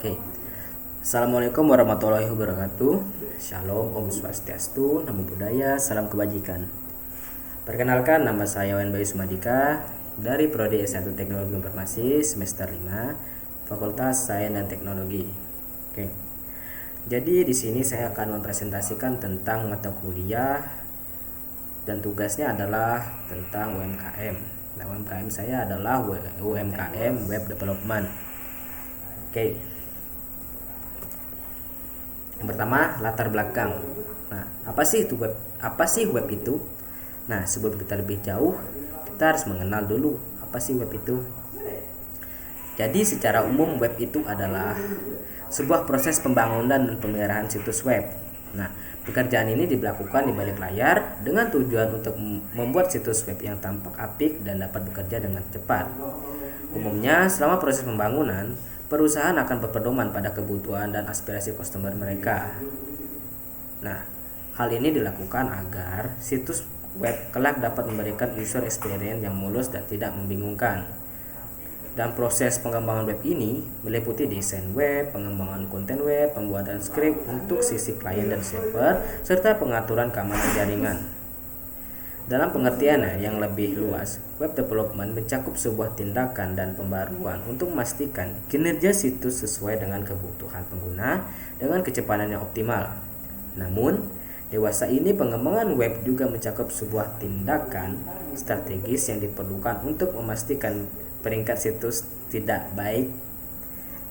Oke. Assalamualaikum warahmatullahi wabarakatuh. Shalom, Om Swastiastu, Namo Buddhaya, Salam Kebajikan. Perkenalkan, nama saya Wan Bayu Sumadika dari Prodi S1 Teknologi Informasi semester 5, Fakultas Sains dan Teknologi. Oke. Jadi di sini saya akan mempresentasikan tentang mata kuliah dan tugasnya adalah tentang UMKM. Nah, UMKM saya adalah UMKM Web Development. Oke. Yang pertama, latar belakang. Nah, apa sih itu web? Apa sih web itu? Nah, sebelum kita lebih jauh, kita harus mengenal dulu apa sih web itu. Jadi, secara umum web itu adalah sebuah proses pembangunan dan pemeliharaan situs web. Nah, pekerjaan ini dilakukan di balik layar dengan tujuan untuk membuat situs web yang tampak apik dan dapat bekerja dengan cepat. Umumnya, selama proses pembangunan, perusahaan akan berpedoman pada kebutuhan dan aspirasi customer mereka. Nah, hal ini dilakukan agar situs web kelak dapat memberikan user experience yang mulus dan tidak membingungkan. Dan proses pengembangan web ini meliputi desain web, pengembangan konten web, pembuatan script untuk sisi klien dan server, serta pengaturan keamanan jaringan. Dalam pengertiannya yang lebih luas, web development mencakup sebuah tindakan dan pembaruan untuk memastikan kinerja situs sesuai dengan kebutuhan pengguna dengan kecepatan yang optimal. Namun, dewasa ini pengembangan web juga mencakup sebuah tindakan strategis yang diperlukan untuk memastikan peringkat situs tidak baik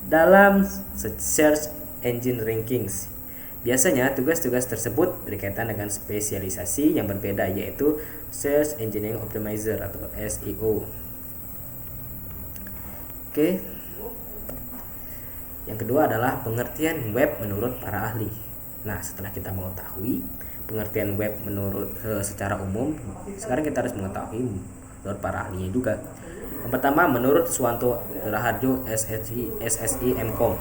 dalam search engine rankings. Biasanya tugas-tugas tersebut berkaitan dengan spesialisasi yang berbeda, yaitu Search Engine Optimizer atau SEO. Oke. Yang kedua adalah pengertian web menurut para ahli. Nah, setelah kita mengetahui pengertian web secara umum, sekarang kita harus mengetahui menurut para ahlinya juga. Yang pertama, menurut Suwanto Raharjo SSI MCom.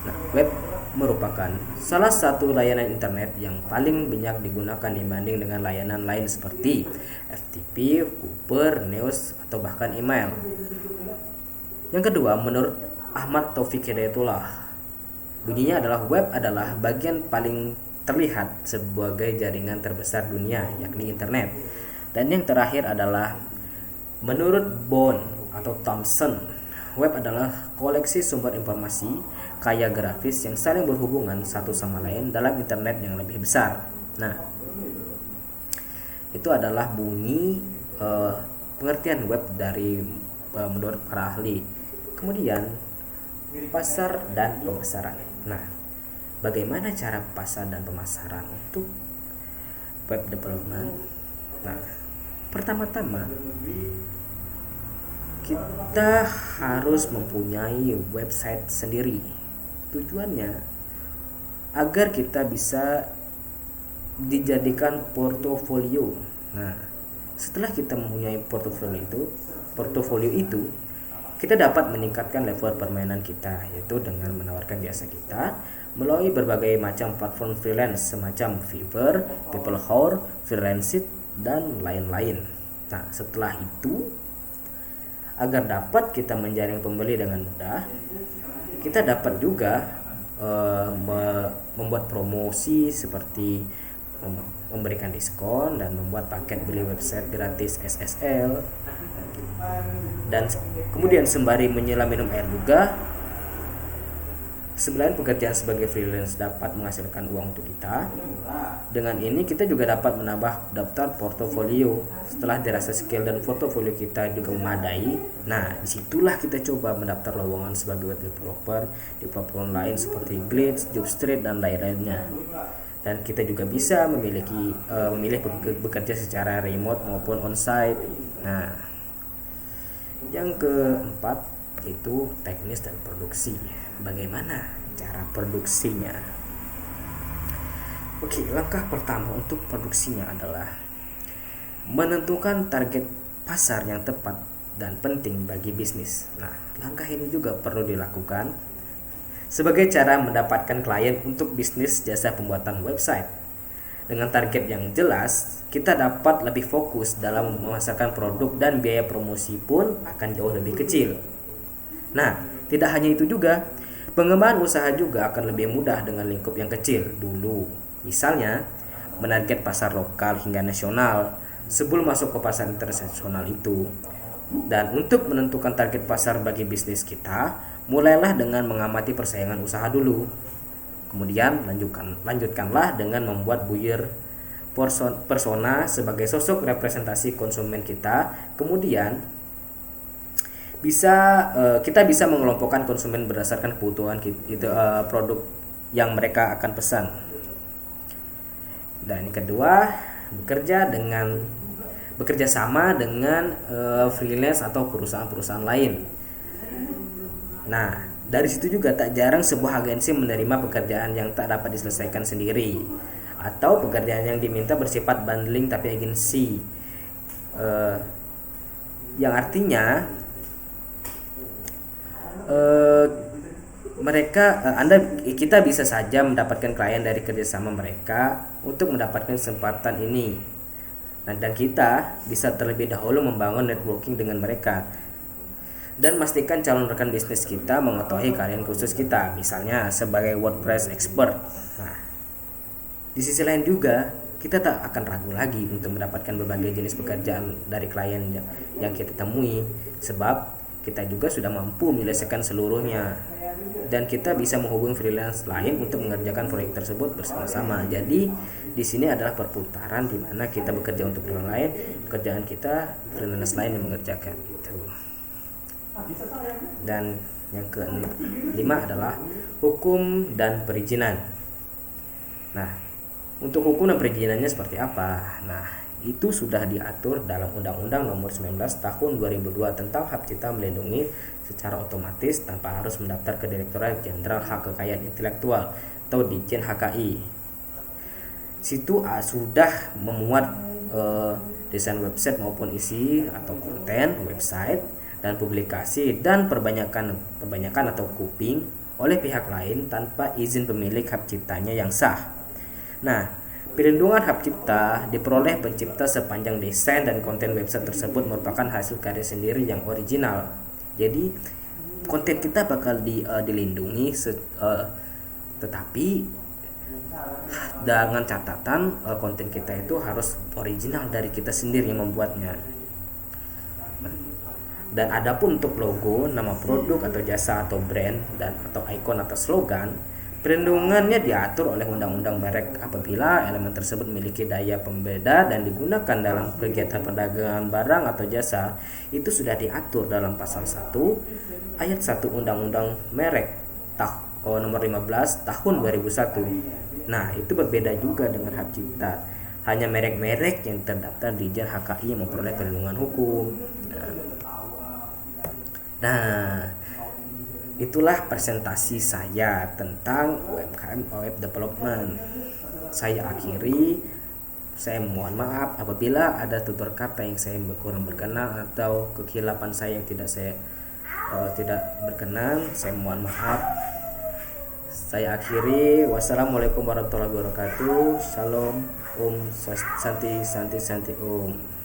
Nah, web merupakan salah satu layanan internet yang paling banyak digunakan dibanding dengan layanan lain seperti FTP, Cooper, News, atau bahkan email. Yang kedua, menurut Ahmad Taufik Hidayatullah, bunyinya adalah web adalah bagian paling terlihat sebagai jaringan terbesar dunia, yakni internet. Dan yang terakhir adalah menurut Bond atau Thomson, web adalah koleksi sumber informasi kaya grafis yang saling berhubungan satu sama lain dalam internet yang lebih besar. Nah, itu adalah bunyi pengertian web dari menurut para ahli. Kemudian, pasar dan pemasaran. Nah, bagaimana cara pasar dan pemasaran untuk web development? Nah, pertama-tama kita harus mempunyai website sendiri. Tujuannya agar kita bisa dijadikan portofolio. Nah, setelah kita mempunyai portofolio itu kita dapat meningkatkan level permainan kita, yaitu dengan menawarkan jasa kita melalui berbagai macam platform freelance semacam Fiverr, PeopleHour, Freelancer, dan lain-lain. Nah, setelah itu, agar dapat kita menjaring pembeli dengan mudah, kita dapat juga membuat promosi seperti memberikan diskon dan membuat paket beli website gratis SSL. Dan kemudian sembari menyelam minum air juga, selain pekerjaan sebagai freelance dapat menghasilkan uang untuk kita, dengan ini kita juga dapat menambah daftar portofolio. Setelah dirasa skill dan portofolio kita juga memadai, nah disitulah kita coba mendaftar lowongan sebagai web developer di platform lain seperti Glitch, Jobstreet, dan lain-lainnya. Dan kita juga bisa memilih bekerja secara remote maupun onsite. Nah, yang keempat itu teknis dan produksi. Bagaimana cara produksinya? Oke, langkah pertama untuk produksinya adalah menentukan target pasar yang tepat dan penting bagi bisnis. Nah, langkah ini juga perlu dilakukan sebagai cara mendapatkan klien untuk bisnis jasa pembuatan website. Dengan target yang jelas, kita dapat lebih fokus dalam memasarkan produk dan biaya promosi pun akan jauh lebih kecil. Nah, tidak hanya itu juga, Pengembangan usaha juga akan lebih mudah dengan lingkup yang kecil dulu. Misalnya, menarget pasar lokal hingga nasional sebelum masuk ke pasar internasional itu. Dan untuk menentukan target pasar bagi bisnis kita, mulailah dengan mengamati persaingan usaha dulu. Kemudian lanjutkanlah dengan membuat buyer persona sebagai sosok representasi konsumen kita. Kemudian kita bisa mengelompokkan konsumen berdasarkan kebutuhan produk yang mereka akan pesan. Dan yang kedua, bekerja sama dengan freelance atau perusahaan-perusahaan lain. Nah, dari situ juga tak jarang sebuah agensi menerima pekerjaan yang tak dapat diselesaikan sendiri, atau pekerjaan yang diminta bersifat bundling tapi agensi, yang artinya kita bisa saja mendapatkan klien dari kerjasama mereka untuk mendapatkan kesempatan ini. Dan kita bisa terlebih dahulu membangun networking dengan mereka dan pastikan calon rekan bisnis kita mengetahui keahlian khusus kita, misalnya sebagai WordPress expert. Nah, di sisi lain juga kita tak akan ragu lagi untuk mendapatkan berbagai jenis pekerjaan dari klien yang kita temui, sebab kita juga sudah mampu menyelesaikan seluruhnya, dan kita bisa menghubungi freelance lain untuk mengerjakan proyek tersebut bersama-sama. Jadi di sini adalah perputaran di mana kita bekerja untuk orang lain, pekerjaan kita freelance lain yang mengerjakan gitu. Dan yang kelima adalah hukum dan perizinan. Nah, untuk hukum dan perizinannya seperti apa? Nah, itu sudah diatur dalam Undang-Undang Nomor 19 Tahun 2002 tentang hak cipta melindungi secara otomatis tanpa harus mendaftar ke Direktorat Jenderal Hak Kekayaan Intelektual atau Ditjen HKI. Situ sudah memuat desain website maupun isi atau konten website dan publikasi dan perbanyakan atau copying oleh pihak lain tanpa izin pemilik hak ciptanya yang sah. Nah, perlindungan hak cipta diperoleh pencipta sepanjang desain dan konten website tersebut merupakan hasil karya sendiri yang original. Jadi konten kita bakal dilindungi, tetapi dengan catatan konten kita itu harus original dari kita sendiri yang membuatnya. Dan adapun untuk logo, nama produk atau jasa atau brand atau ikon atau slogan, perlindungannya diatur oleh Undang-Undang Merek apabila elemen tersebut memiliki daya pembeda dan digunakan dalam kegiatan perdagangan barang atau jasa. Itu sudah diatur dalam pasal 1 ayat 1 Undang-Undang Merek nomor 15 tahun 2001. Nah, itu berbeda juga dengan hak cipta. Hanya merek-merek yang terdaftar di Ditjen HKI yang memperoleh perlindungan hukum. Nah, itulah presentasi saya tentang UMKM web development. Saya akhiri. Saya mohon maaf apabila ada tutur kata yang saya kurang berkenan atau kekhilafan saya yang tidak berkenan. Saya mohon maaf. Saya akhiri. Wassalamualaikum warahmatullahi wabarakatuh. Shalom. Om Santi Santi Santi Om.